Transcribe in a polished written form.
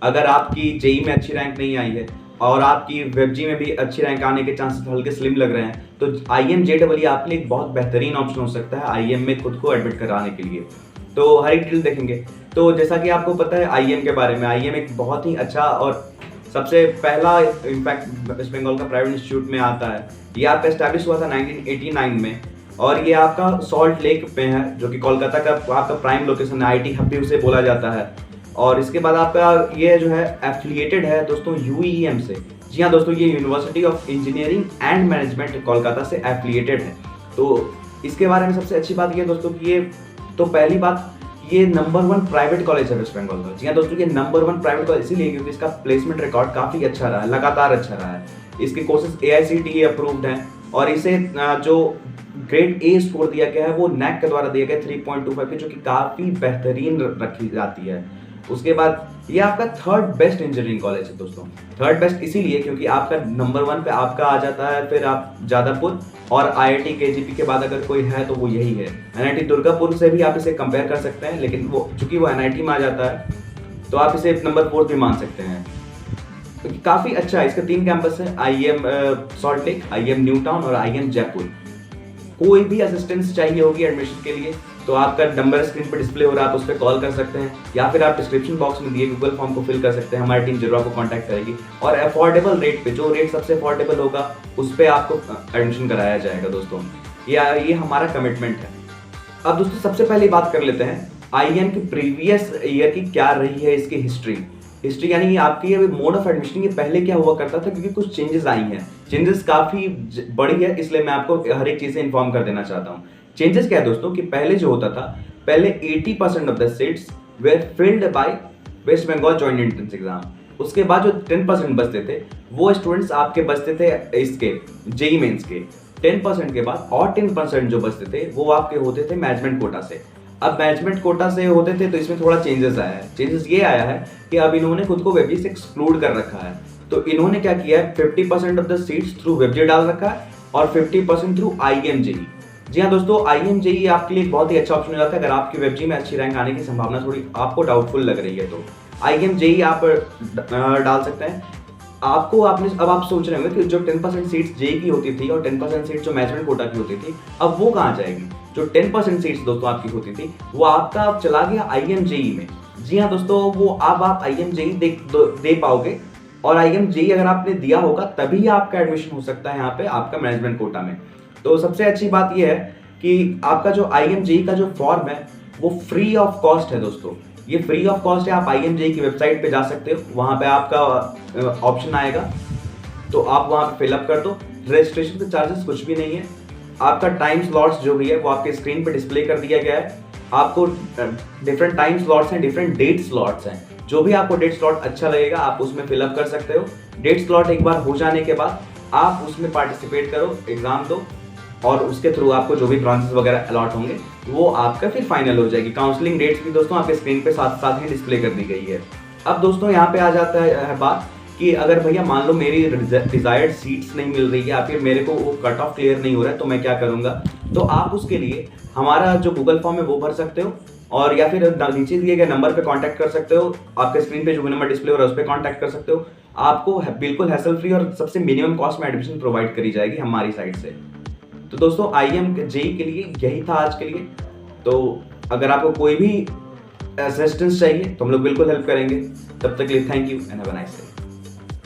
अगर आपकी जेई में अच्छी रैंक नहीं आई है और आपकी वेबजी में भी अच्छी रैंक आने के चांसेस हल्के स्लिम लग रहे हैं, तो IMJEE आपके लिए एक बहुत बेहतरीन ऑप्शन हो सकता है IIM में खुद को एडमिट कराने के लिए। तो हर एक डिटेल देखेंगे। तो जैसा कि आपको पता है IIM के बारे में, IIM एक बहुत ही अच्छा और सबसे पहला इनफैक्ट वेस्ट बंगाल का प्राइवेट इंस्टीट्यूट में आता है। ये आपका एस्टैब्लिश हुआ था 1989 में और ये आपका सॉल्ट लेक में है, जो कि कोलकाता का आपका प्राइम लोकेशन है, IT हब भी उसे बोला जाता है। और इसके बाद आपका ये जो है एफिलिएटेड है दोस्तों UEM से। जी हाँ दोस्तों, ये university of engineering and management Kolkata से एफिलिएटेड है। तो इसके बारे में सबसे अच्छी बात ये है दोस्तों कि ये, तो पहली बात, ये नंबर 1 प्राइवेट कॉलेज है वेस्ट बंगाल का। जी हाँ दोस्तों, ये नंबर 1 प्राइवेट कॉलेज इसीलिए क्योंकि इसका प्लेसमेंट रिकॉर्ड काफ़ी अच्छा रहा है, लगातार अच्छा रहा है। इसके कोर्सेज AICTE अप्रूव्ड हैं और इसे जो ग्रेड A स्कोर दिया गया है वो NAC के द्वारा दिया गया 3.25 की, जो कि काफ़ी बेहतरीन रखी जाती है। उसके बाद ये आपका 3rd बेस्ट इंजीनियरिंग कॉलेज है दोस्तों। 3rd बेस्ट इसीलिए क्योंकि आपका नंबर 1 पे आपका आ जाता है, फिर आप जादवपुर और IIT KGP के बाद अगर कोई है तो वो यही है। NIT दुर्गापुर से भी आप इसे कंपेयर कर सकते हैं, लेकिन वो चूंकि वो NIT में आ जाता है तो आप इसे नंबर 4 भी मान सकते हैं। तो काफ़ी अच्छा है। इसके 3 कैंपस है, IIM salt lake, IIM new town और IIM जयपुर। कोई भी असिस्टेंस चाहिए होगी एडमिशन के लिए तो आपका नंबर स्क्रीन पर डिस्प्ले हो रहा है, आप उस पर कॉल कर सकते हैं या फिर आप डिस्क्रिप्शन बॉक्स में दिए गूगल फॉर्म को फिल कर सकते हैं। हमारी टीम जरूर आपको कांटेक्ट करेगी और अफोर्डेबल रेट पे, जो रेट सबसे अफोर्डेबल होगा उस पर आपको एडमिशन कराया जाएगा दोस्तों। ये हमारा कमिटमेंट है। अब दोस्तों सबसे पहले बात कर लेते हैं IIM की प्रीवियस ईयर की क्या रही है इसकी हिस्ट्री यानी आपकी मोड ऑफ एडमिशन ये पहले क्या हुआ करता था, क्योंकि कुछ चेंजेस आई हैं। चेंजेस काफ़ी बड़ी है, इसलिए मैं आपको हर एक चीज़ से इन्फॉर्म कर देना चाहता हूँ। चेंजेस क्या है दोस्तों कि पहले जो होता था, पहले 80% of the seats were filled by West Bengal joint entrance exam. उसके बाद जो 10% बचते थे वो स्टूडेंट्स आपके बचते थे इसके जेई मेंस के। 10% के बाद और 10% जो बचते थे वो आपके होते थे मैनेजमेंट कोटा से। अब मैनेजमेंट कोटा से होते थे तो इसमें थोड़ा चेंजेस आया है। चेंजेस ये आया है कि अब इन्होंने खुद को वेबजी से एक्सक्लूड कर रखा है। तो इन्होंने क्या किया है, 50% ऑफ द सीट्स थ्रू वेबजी डाल रखा है और 50% थ्रू IIMJEE। जी हाँ दोस्तों, IIMJEE आपके लिए एक बहुत ही अच्छा ऑप्शन हो जाता है अगर आपकी वेबजी में अच्छी रैंक आने की संभावना थोड़ी आपको डाउटफुल लग रही है तो IIMJEE आप डाल सकते हैं। अब आप सोच रहे होंगे कि जो 10% सीट्स जेई की होती थी और 10% सीट्स जो मैनेजमेंट कोटा की होती थी, अब वो कहाँ जाएगी। जो 10% सीट्स दोस्तों आपकी होती थी वो आपका अब चला गया IIMJEE में। जी हाँ दोस्तों, वो अब आप IIMJEE दे पाओगे और IIMJEE अगर आपने दिया होगा तभी आपका एडमिशन हो सकता है यहाँ पे आपका मैनेजमेंट कोटा में। तो सबसे अच्छी बात यह है कि आपका जो IIMJEE का जो फॉर्म है वो फ्री ऑफ कॉस्ट है दोस्तों। ये फ्री ऑफ कॉस्ट है, आप IIMJEE की वेबसाइट पे जा सकते हो, वहाँ पे आपका ऑप्शन आएगा तो आप वहाँ पे फिलअप कर दो। रजिस्ट्रेशन के चार्जेस कुछ भी नहीं है। आपका टाइम स्लॉट्स जो भी है वो आपके स्क्रीन पे डिस्प्ले कर दिया गया है। आपको डिफरेंट टाइम स्लॉट्स हैं, डिफरेंट डेट स्लॉट्स हैं। जो भी आपको डेट स्लॉट अच्छा लगेगा आप उसमें फिलअप कर सकते हो। डेट स्लॉट एक बार हो जाने के बाद आप उसमें पार्टिसिपेट करो, एग्जाम दो और उसके थ्रू आपको जो भी ब्रांचेस वगैरह अलॉट होंगे वो आपका फिर फाइनल हो जाएगी। काउंसलिंग डेट्स भी दोस्तों आपके स्क्रीन पे साथ साथ ही डिस्प्ले कर दी गई है। अब दोस्तों यहाँ पे आ जाता है बात कि अगर भैया मान लो मेरी डिजायर्ड सीट्स नहीं मिल रही है या फिर मेरे को वो कट ऑफ क्लियर नहीं हो रहा है तो मैं क्या करूँगा, तो आप उसके लिए हमारा जो गूगल फॉर्म है वो भर सकते हो और या फिर नीचे दिए गए नंबर पे कांटेक्ट कर सकते हो। आपके स्क्रीन पे जो भी नंबर डिस्प्ले हो रहा है उस पर कांटेक्ट कर सकते हो। आपको बिल्कुल हैसल फ्री और सबसे मिनिमम कॉस्ट में एडमिशन प्रोवाइड करी जाएगी हमारी साइड से। तो दोस्तों IIMJEE के लिए यही था आज के लिए। तो अगर आपको कोई भी असिस्टेंस चाहिए तो हम लोग बिल्कुल हेल्प करेंगे। तब तक के लिए thank you and have a nice day.